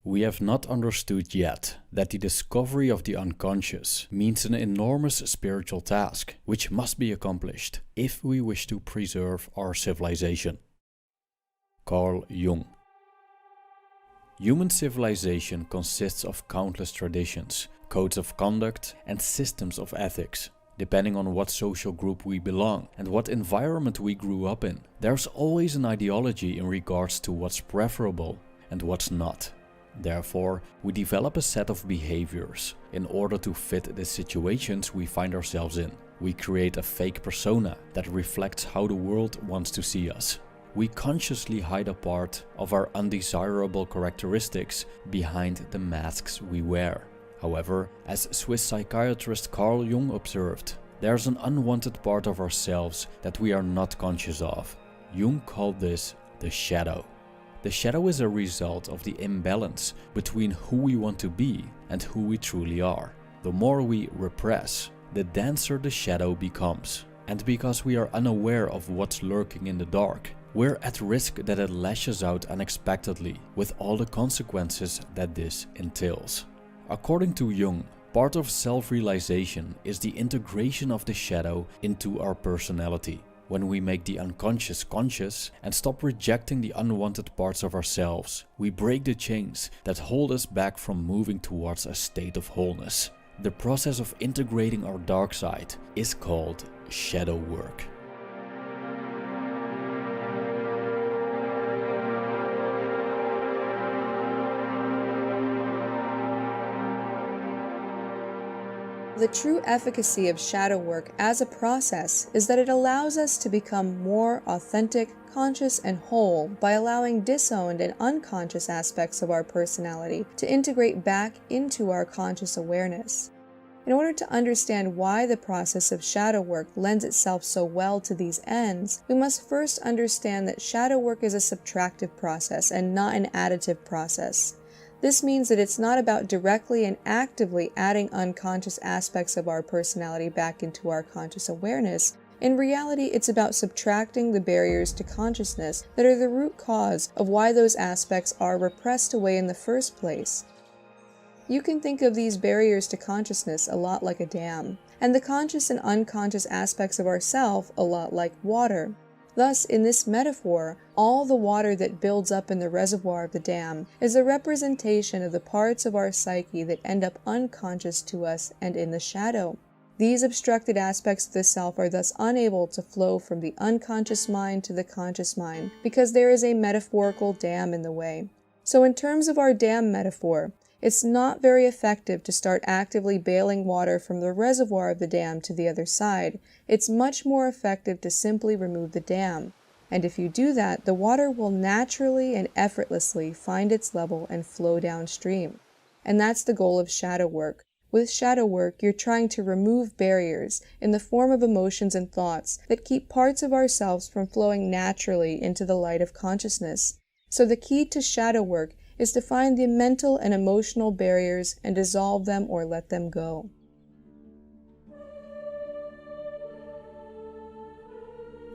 We have not understood yet that the discovery of the unconscious means an enormous spiritual task, which must be accomplished if we wish to preserve our civilization. Carl Jung. Human civilization consists of countless traditions, codes of conduct, and systems of ethics. Depending on what social group we belong and what environment we grew up in, there's always an ideology in regards to what's preferable and what's not. Therefore, we develop a set of behaviors in order to fit the situations we find ourselves in. We create a fake persona that reflects how the world wants to see us. We consciously hide a part of our undesirable characteristics behind the masks we wear. However, as Swiss psychiatrist Carl Jung observed, there's an unwanted part of ourselves that we are not conscious of. Jung called this the shadow. The shadow is a result of the imbalance between who we want to be and who we truly are. The more we repress, the denser the shadow becomes. And because we are unaware of what's lurking in the dark, we're at risk that it lashes out unexpectedly, with all the consequences that this entails. According to Jung, part of self-realization is the integration of the shadow into our personality. When we make the unconscious conscious and stop rejecting the unwanted parts of ourselves, we break the chains that hold us back from moving towards a state of wholeness. The process of integrating our dark side is called shadow work. The true efficacy of shadow work as a process is that it allows us to become more authentic, conscious, and whole by allowing disowned and unconscious aspects of our personality to integrate back into our conscious awareness. In order to understand why the process of shadow work lends itself so well to these ends, we must first understand that shadow work is a subtractive process and not an additive process. This means that it's not about directly and actively adding unconscious aspects of our personality back into our conscious awareness. In reality, it's about subtracting the barriers to consciousness that are the root cause of why those aspects are repressed away in the first place. You can think of these barriers to consciousness a lot like a dam, and the conscious and unconscious aspects of ourself a lot like water. Thus, in this metaphor, all the water that builds up in the reservoir of the dam is a representation of the parts of our psyche that end up unconscious to us and in the shadow. These obstructed aspects of the self are thus unable to flow from the unconscious mind to the conscious mind because there is a metaphorical dam in the way. So in terms of our dam metaphor, it's not very effective to start actively bailing water from the reservoir of the dam to the other side. It's much more effective to simply remove the dam. And if you do that, the water will naturally and effortlessly find its level and flow downstream. And that's the goal of shadow work. With shadow work, you're trying to remove barriers in the form of emotions and thoughts that keep parts of ourselves from flowing naturally into the light of consciousness. So the key to shadow work is to find the mental and emotional barriers and dissolve them or let them go.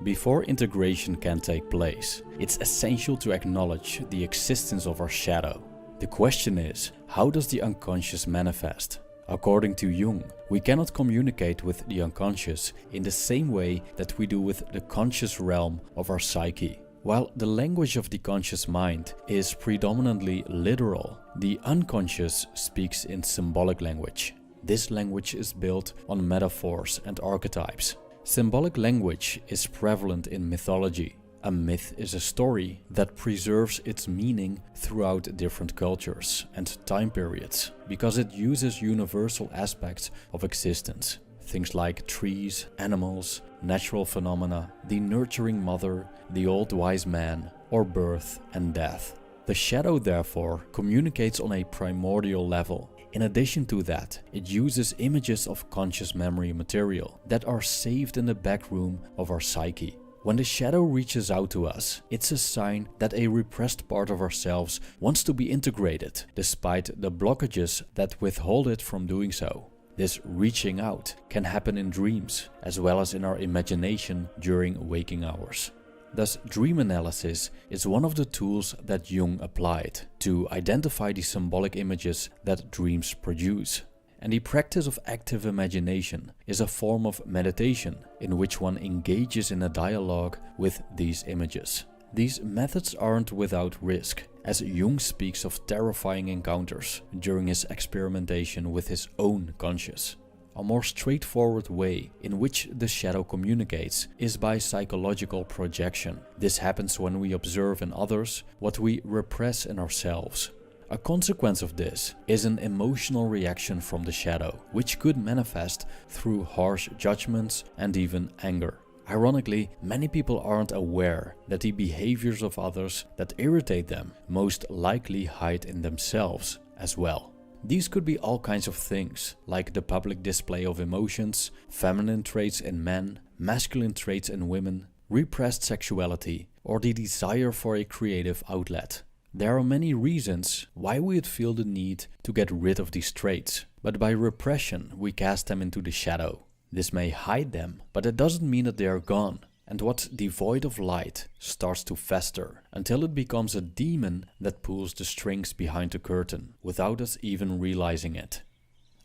Before integration can take place, it's essential to acknowledge the existence of our shadow. The question is, how does the unconscious manifest? According to Jung, we cannot communicate with the unconscious in the same way that we do with the conscious realm of our psyche. While the language of the conscious mind is predominantly literal, the unconscious speaks in symbolic language. This language is built on metaphors and archetypes. Symbolic language is prevalent in mythology. A myth is a story that preserves its meaning throughout different cultures and time periods because it uses universal aspects of existence. Things like trees, animals, natural phenomena, the nurturing mother, the old wise man, or birth and death. The shadow, therefore, communicates on a primordial level. In addition to that, it uses images of conscious memory material that are saved in the back room of our psyche. When the shadow reaches out to us, it's a sign that a repressed part of ourselves wants to be integrated, despite the blockages that withhold it from doing so. This reaching out can happen in dreams, as well as in our imagination during waking hours. Thus, dream analysis is one of the tools that Jung applied to identify the symbolic images that dreams produce. And the practice of active imagination is a form of meditation in which one engages in a dialogue with these images. These methods aren't without risk, as Jung speaks of terrifying encounters during his experimentation with his own conscious. A more straightforward way in which the shadow communicates is by psychological projection. This happens when we observe in others what we repress in ourselves. A consequence of this is an emotional reaction from the shadow, which could manifest through harsh judgments and even anger. Ironically, many people aren't aware that the behaviors of others that irritate them most likely hide in themselves as well. These could be all kinds of things, like the public display of emotions, feminine traits in men, masculine traits in women, repressed sexuality, or the desire for a creative outlet. There are many reasons why we would feel the need to get rid of these traits, but by repression we cast them into the shadow. This may hide them, but it doesn't mean that they are gone. And what's devoid of light starts to fester until it becomes a demon that pulls the strings behind the curtain without us even realizing it.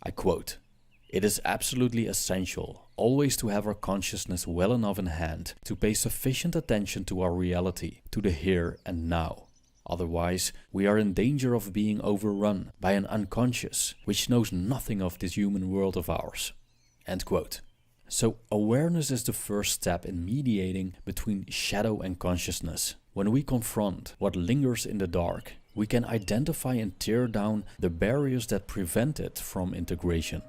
I quote, "It is absolutely essential always to have our consciousness well enough in hand to pay sufficient attention to our reality, to the here and now. Otherwise, we are in danger of being overrun by an unconscious which knows nothing of this human world of ours." End quote. So awareness is the first step in mediating between shadow and consciousness. When we confront what lingers in the dark, we can identify and tear down the barriers that prevent it from integration.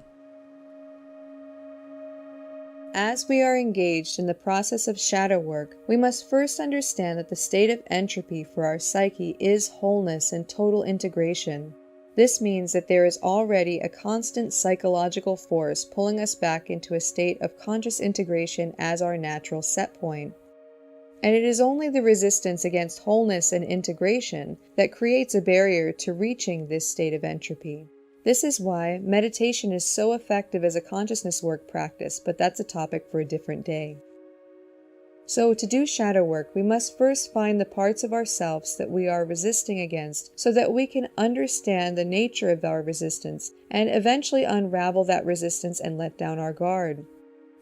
As we are engaged in the process of shadow work, we must first understand that the state of entropy for our psyche is wholeness and total integration. This means that there is already a constant psychological force pulling us back into a state of conscious integration as our natural set point. And it is only the resistance against wholeness and integration that creates a barrier to reaching this state of entropy. This is why meditation is so effective as a consciousness work practice, but that's a topic for a different day. So to do shadow work, we must first find the parts of ourselves that we are resisting against so that we can understand the nature of our resistance and eventually unravel that resistance and let down our guard.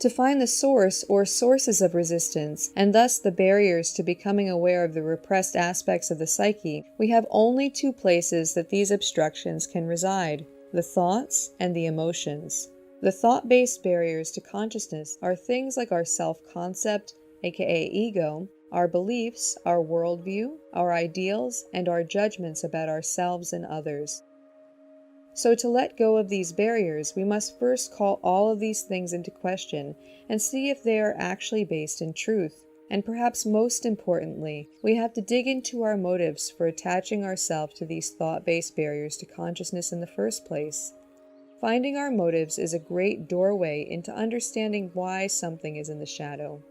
To find the source or sources of resistance, and thus the barriers to becoming aware of the repressed aspects of the psyche, we have only two places that these obstructions can reside: the thoughts and the emotions. The thought-based barriers to consciousness are things like our self-concept, aka ego, our beliefs, our worldview, our ideals, and our judgments about ourselves and others. So to let go of these barriers, we must first call all of these things into question and see if they are actually based in truth. And perhaps most importantly, we have to dig into our motives for attaching ourselves to these thought-based barriers to consciousness in the first place. Finding our motives is a great doorway into understanding why something is in the shadow.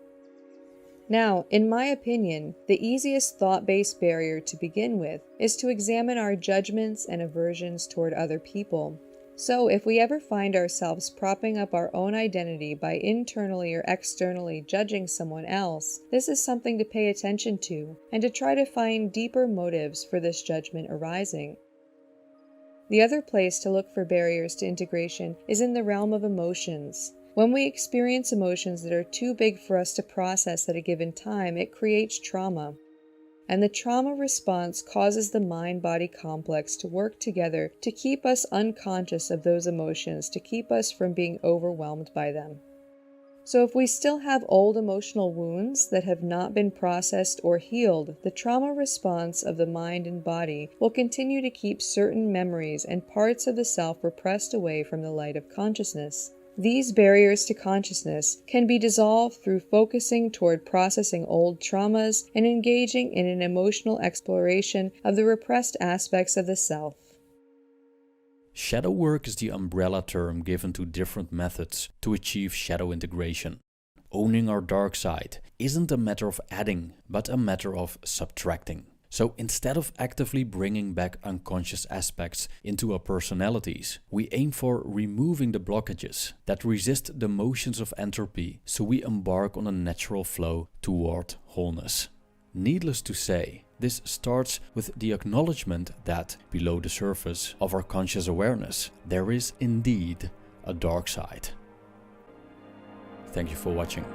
Now, in my opinion, the easiest thought-based barrier to begin with is to examine our judgments and aversions toward other people. So, if we ever find ourselves propping up our own identity by internally or externally judging someone else, this is something to pay attention to and to try to find deeper motives for this judgment arising. The other place to look for barriers to integration is in the realm of emotions. When we experience emotions that are too big for us to process at a given time, it creates trauma. And the trauma response causes the mind-body complex to work together to keep us unconscious of those emotions, to keep us from being overwhelmed by them. So if we still have old emotional wounds that have not been processed or healed, the trauma response of the mind and body will continue to keep certain memories and parts of the self repressed away from the light of consciousness. These barriers to consciousness can be dissolved through focusing toward processing old traumas and engaging in an emotional exploration of the repressed aspects of the self. Shadow work is the umbrella term given to different methods to achieve shadow integration. Owning our dark side isn't a matter of adding, but a matter of subtracting. So instead of actively bringing back unconscious aspects into our personalities, we aim for removing the blockages that resist the motions of entropy, so we embark on a natural flow toward wholeness. Needless to say, this starts with the acknowledgement that below the surface of our conscious awareness, there is indeed a dark side. Thank you for watching.